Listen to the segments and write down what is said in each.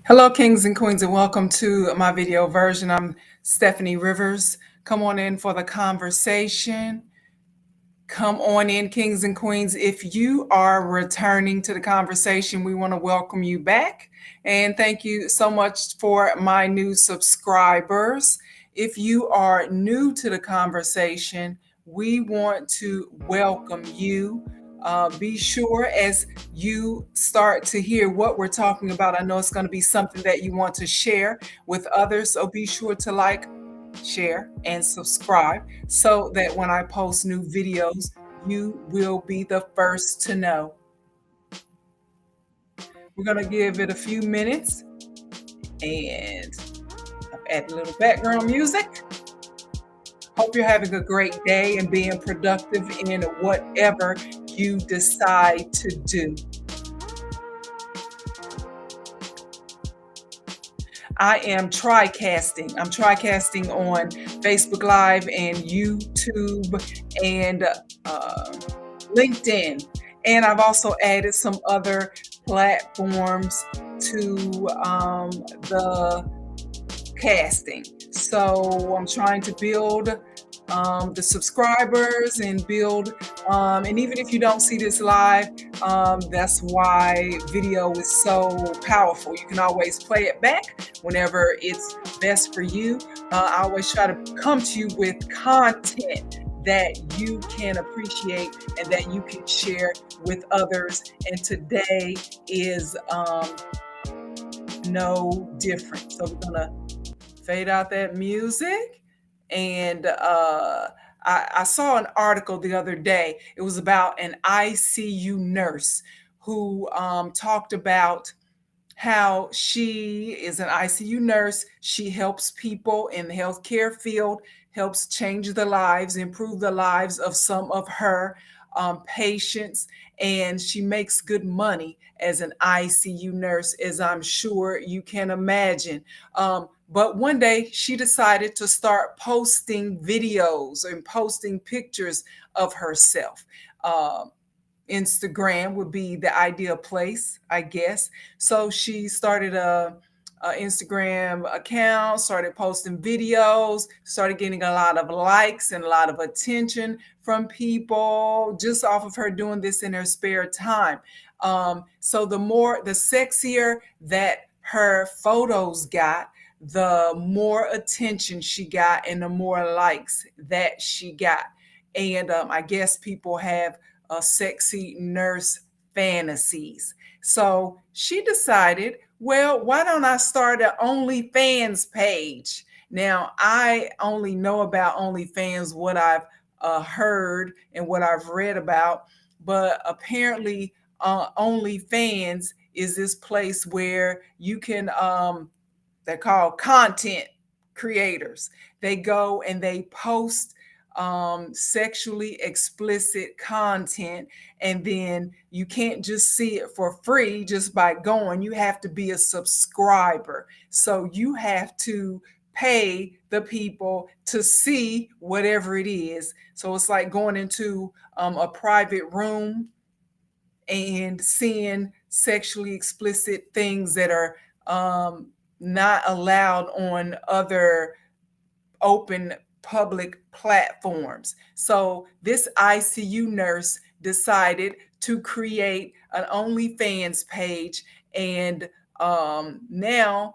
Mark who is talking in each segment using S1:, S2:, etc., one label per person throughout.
S1: Hello, kings and queens, and welcome to my video version. I'm Stephanie Rivers. Come on in for the conversation. Come on in, kings and queens. If you are returning to the conversation, we want to welcome you back. And thank you so much for my new subscribers. If you are new to the conversation, we want to welcome you. Be sure as you start to hear what we're talking about. I know it's going to be something that you want to share with others. So be sure to like, share, and subscribe so that when I post new videos, you will be the first to know. We're going to give it a few minutes and add a little background music. Hope you're having a great day and being productive in whatever you decide to do. I am TriCasting. I'm TriCasting on Facebook Live and YouTube and LinkedIn. And I've also added some other platforms to the casting. So I'm trying to build the subscribers and build, and even if you don't see this live, that's why video is so powerful. You can always play it back whenever it's best for you. I always try to come to you with content that you can appreciate and that you can share with others. And today is no different. So we're gonna fade out that music. And I saw an article the other day. It was about an ICU nurse who talked about how she is an ICU nurse. She helps people in the healthcare field, helps change the lives, improve the lives of some of her patients, and she makes good money as an ICU nurse, as I'm sure you can imagine. But one day she decided to start posting videos and posting pictures of herself. Instagram would be the ideal place, I guess. So she started a Instagram account, started posting videos, started getting a lot of likes and a lot of attention from people just off of her doing this in her spare time. So the sexier that her photos got, the more attention she got and the more likes that she got. And I guess people have sexy nurse fantasies. So she decided, well, why don't I start an OnlyFans page? Now, I only know about OnlyFans what I've heard and what I've read about, but apparently OnlyFans is this place where you can, they're called content creators. They go and they post sexually explicit content, and then you can't just see it for free just by going. You have to be a subscriber. So you have to pay the people to see whatever it is. So it's like going into a private room and seeing sexually explicit things that are not allowed on other open public platforms. So this ICU nurse decided to create an OnlyFans page, and now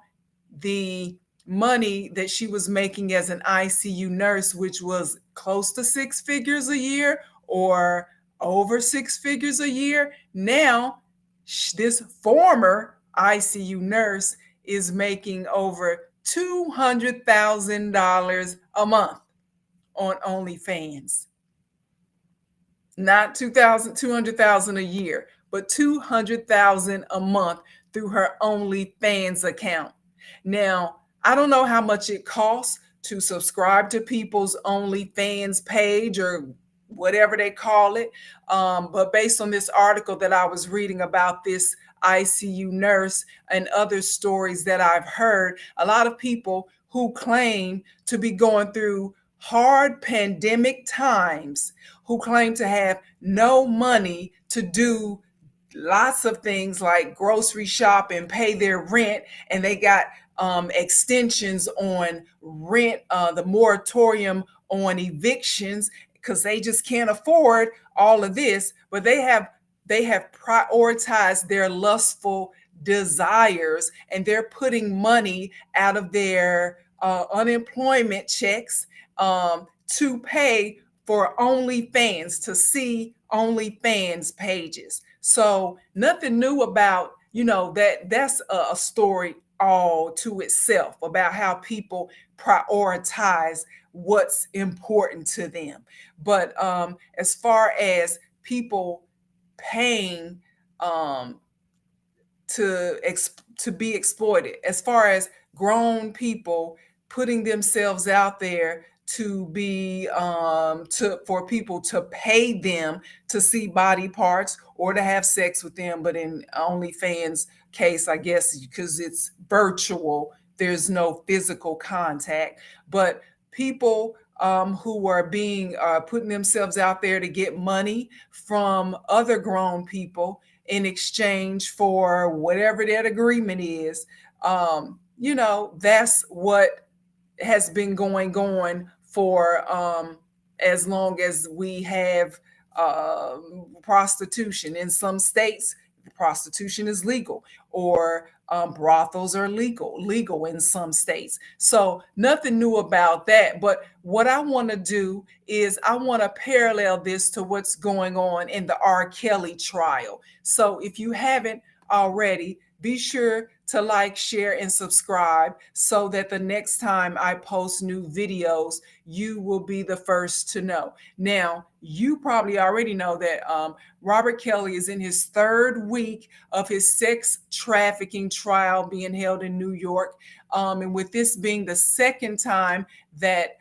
S1: the money that she was making as an ICU nurse, which was close to six figures a year or over six figures a year, now this former ICU nurse is making over $200,000 a month on OnlyFans. Not 200,000 a year, but 200,000 a month through her OnlyFans account. Now, I don't know how much it costs to subscribe to people's OnlyFans page or whatever they call it. But based on this article that I was reading about this ICU nurse and other stories that I've heard, a lot of people who claim to be going through hard pandemic times, who claim to have no money to do lots of things like grocery shop and pay their rent, and they got extensions on rent, the moratorium on evictions, because they just can't afford all of this. But they have prioritized their lustful desires, and they're putting money out of their unemployment checks to pay for OnlyFans, to see OnlyFans pages. So nothing new about, that's a story all to itself about how people prioritize what's important to them. But as far as people paying um, to be exploited, as far as grown people putting themselves out there to be to for people to pay them to see body parts or to have sex with them. But in OnlyFans case, I guess because it's virtual, there's no physical contact. But people who are being putting themselves out there to get money from other grown people in exchange for whatever that agreement is, that's what has been going on for as long as we have prostitution. In some states, prostitution is legal, or brothels are legal in some states. So nothing new about that. But what I want to do is I want to parallel this to what's going on in the R. Kelly trial. So if you haven't already, be sure to like, share, and subscribe so that the next time I post new videos, you will be the first to know. Now, you probably already know that Robert Kelly is in his third week of his sex trafficking trial being held in New York. And with this being the second time that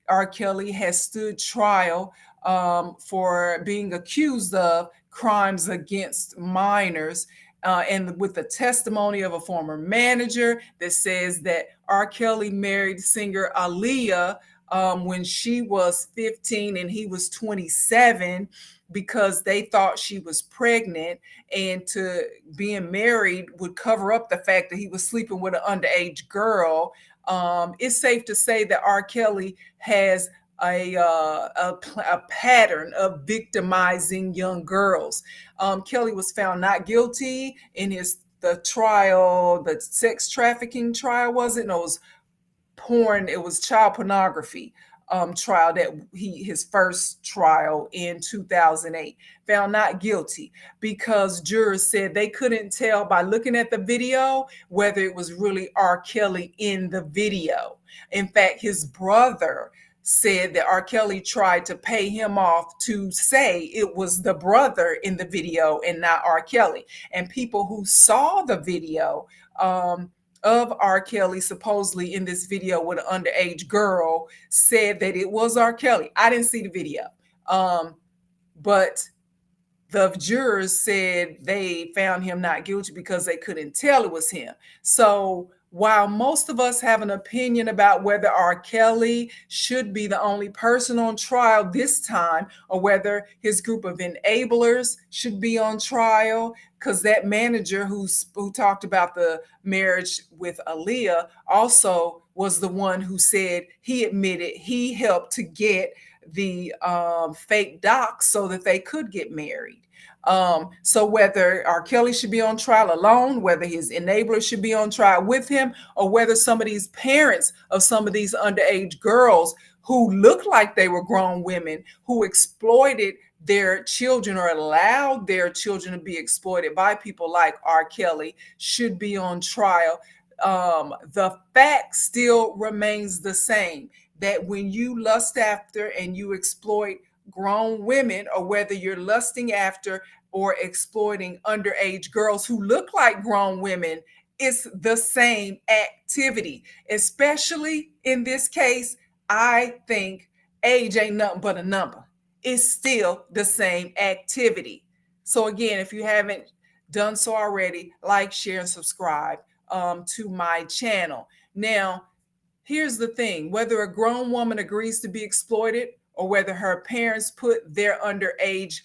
S1: R. Kelly has stood trial for being accused of crimes against minors. And with the testimony of a former manager that says that R. Kelly married singer Aaliyah when she was 15 and he was 27, because they thought she was pregnant, and to being married would cover up the fact that he was sleeping with an underage girl. It's safe to say that R. Kelly has a pattern of victimizing young girls. Kelly was found not guilty in the trial, the sex trafficking trial, was it? No, it was porn. It was child pornography trial, that his first trial in 2008. Found not guilty because jurors said they couldn't tell by looking at the video whether it was really R. Kelly in the video. In fact, his brother said that R. Kelly tried to pay him off to say it was the brother in the video and not R. Kelly. And people who saw the video of R. Kelly supposedly in this video with an underage girl said that it was R. Kelly. I didn't see the video. But the jurors said they found him not guilty because they couldn't tell it was him. So while most of us have an opinion about whether R. Kelly should be the only person on trial this time, or whether his group of enablers should be on trial, because that manager who talked about the marriage with Aaliyah also was the one who said he admitted he helped to get the fake docs so that they could get married. So whether R. Kelly should be on trial alone, whether his enablers should be on trial with him, or whether some of these parents of some of these underage girls who looked like they were grown women, who exploited their children or allowed their children to be exploited by people like R. Kelly, should be on trial. The fact still remains the same, that when you lust after and you exploit grown women, or whether you're lusting after or exploiting underage girls who look like grown women, it's the same activity. Especially in this case, I think age ain't nothing but a number. It's still the same activity. So again, if you haven't done so already, like, share, and subscribe to my channel. Now, here's the thing: whether a grown woman agrees to be exploited, or whether her parents put their underage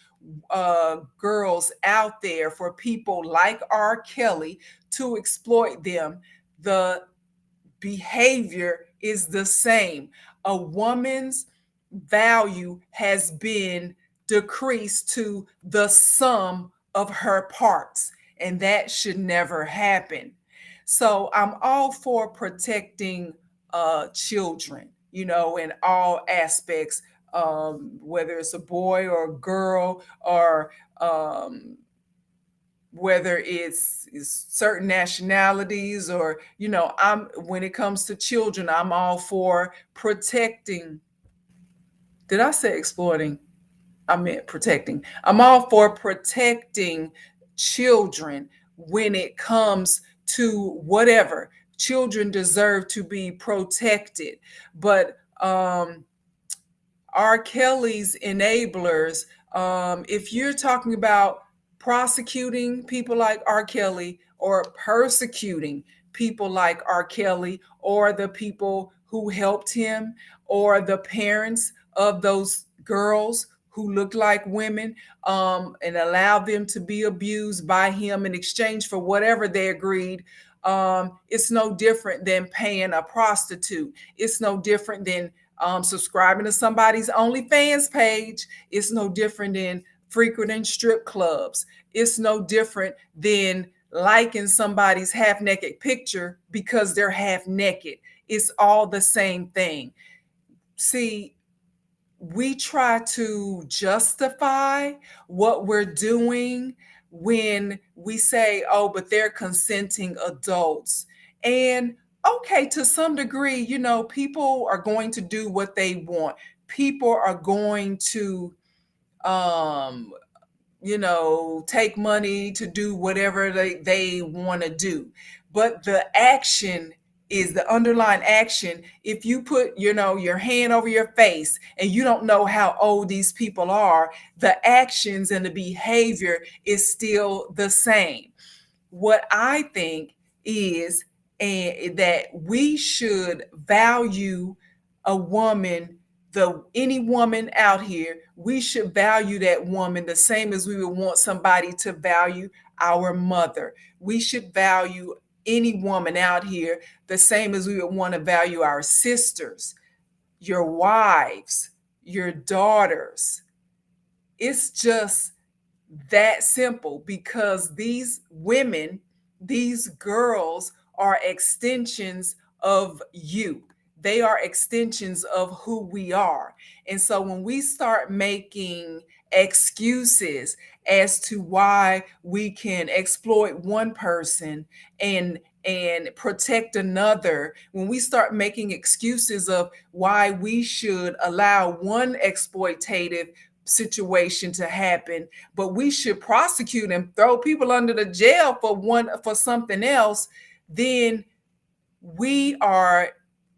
S1: girls out there, for people like R. Kelly to exploit them. The behavior is the same. A woman's value has been decreased to the sum of her parts, and that should never happen. So I'm all for protecting children, in all aspects, whether it's a boy or a girl, or um, whether it's certain nationalities, or I'm when it comes to children, I'm all for protecting. Did I say exploiting? I meant protecting. I'm all for protecting children when it comes to whatever. Children deserve to be protected. But R. Kelly's enablers, if you're talking about prosecuting people like R. Kelly, or persecuting people like R. Kelly, or the people who helped him, or the parents of those girls who looked like women, and allowed them to be abused by him in exchange for whatever they agreed, it's no different than paying a prostitute. It's no different than subscribing to somebody's OnlyFans page. It's no different than frequenting strip clubs. It's no different than liking somebody's half naked picture because they're half naked. It's all the same thing. See, we try to justify what we're doing when we say, oh, but they're consenting adults. And okay, to some degree, people are going to do what they want. People are going to um take money to do whatever they want to do. But the action is the underlying action. If you put, your hand over your face and you don't know how old these people are, the actions and the behavior is still the same. What I think is, that we should value a woman, any woman out here, we should value that woman the same as we would want somebody to value our mother. We should value any woman out here the same as we would want to value our sisters, your wives, your daughters. It's just that simple, because these women, these girls are extensions of you. They are extensions of who we are. And so when we start making excuses as to why we can exploit one person and protect another, when we start making excuses of why we should allow one exploitative situation to happen, but we should prosecute and throw people under the jail for something else, then we are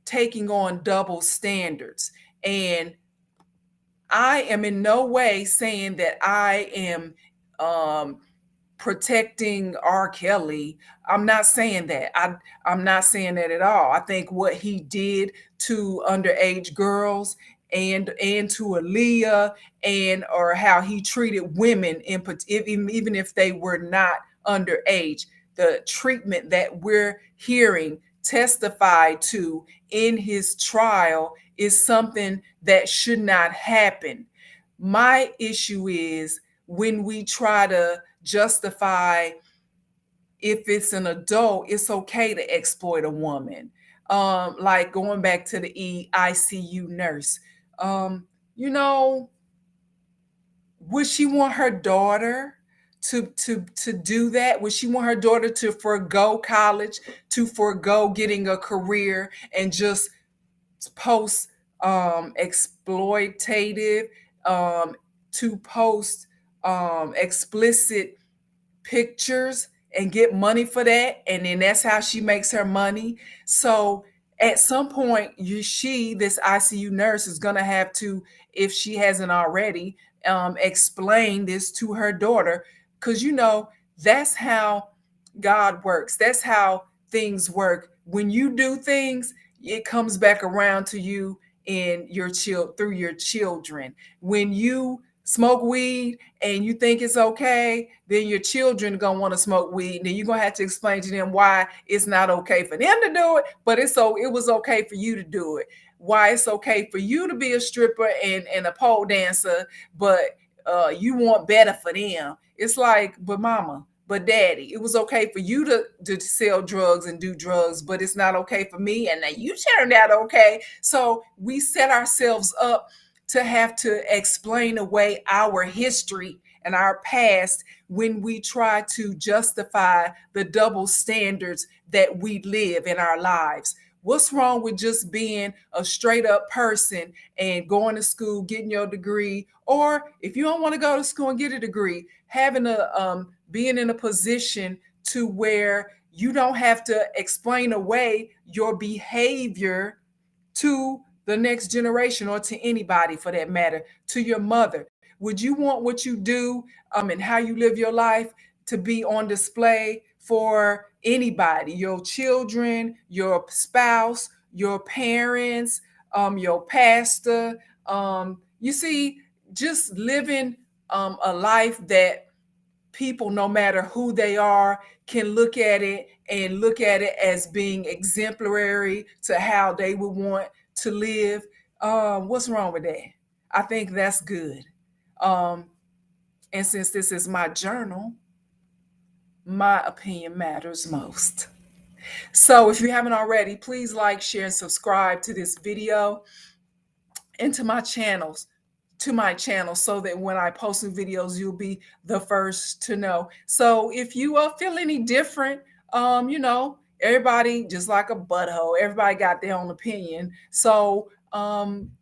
S1: taking on double standards. And I am in no way saying that I am um, protecting R. Kelly. I'm not saying that. I'm not saying that at all. I think what he did to underage girls, and to Aaliyah, and or how he treated women even if they were not underage, the treatment that we're hearing testified to in his trial is something that should not happen. My issue is when we try to justify, if it's an adult, it's okay to exploit a woman. Like going back to the ICU nurse. Um, you know, would she want her daughter to do that? Would she want her daughter to forego college, to forego getting a career, and just post exploitative, um, to post explicit pictures and get money for that, and then that's how she makes her money? So at some point, this ICU nurse is going to have to, if she hasn't already, explain this to her daughter, because that's how God works. That's how things work. When you do things, it comes back around to you in your through your children. When you smoke weed and you think it's okay, then your children gonna want to smoke weed. And then you're gonna have to explain to them why it's not okay for them to do it, but it was okay for you to do it. Why it's okay for you to be a stripper and a pole dancer, but you want better for them. It's like, but mama, but daddy, it was okay for you to sell drugs and do drugs, but it's not okay for me. And now you turned out okay. So we set ourselves up to have to explain away our history and our past when we try to justify the double standards that we live in our lives. What's wrong with just being a straight up person and going to school, getting your degree, or if you don't want to go to school and get a degree, having a being in a position to where you don't have to explain away your behavior to the next generation or to anybody for that matter, to your mother? Would you want what you do and how you live your life to be on display for anybody, your children, your spouse, your parents, your pastor? You see, just living a life that people, no matter who they are, can look at it and look at it as being exemplary to how they would want to live. What's wrong with that? I think that's good. Um, and since this is my journal, my opinion matters most. So if you haven't already, please like, share, and subscribe to this video and to my channel so that when I post new videos, you'll be the first to know. So if you feel any different, everybody just like a butthole. Everybody got their own opinion. So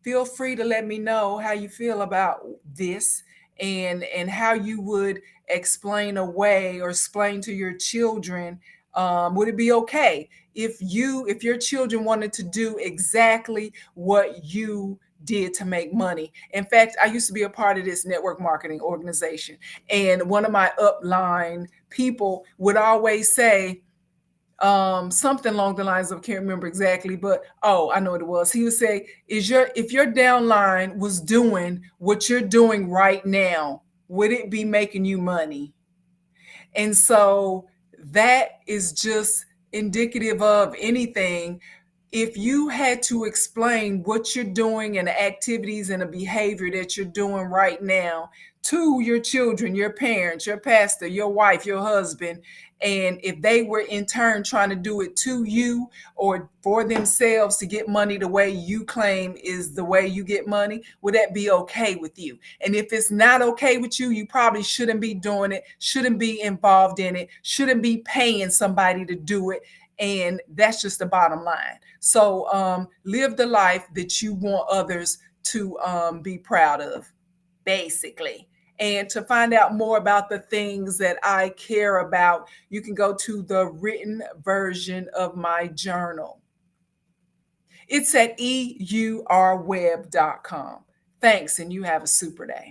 S1: feel free to let me know how you feel about this and how you would explain away or explain to your children. Would it be okay if your children wanted to do exactly what you did to make money? In fact, I used to be a part of this network marketing organization, and one of my upline people would always say something along the lines of, can't remember exactly, but oh, I know what it was. He would say, if your downline was doing what you're doing right now, would it be making you money? And so that is just indicative of anything. If you had to explain what you're doing and the activities and the behavior that you're doing right now to your children, your parents, your pastor, your wife, your husband, and if they were in turn trying to do it to you or for themselves to get money the way you claim is the way you get money, would that be okay with you? And if it's not okay with you, you probably shouldn't be doing it, shouldn't be involved in it, shouldn't be paying somebody to do it. And that's just the bottom line. So live the life that you want others to be proud of, basically. And to find out more about the things that I care about, you can go to the written version of my journal. It's at eurweb.com. Thanks, and you have a super day.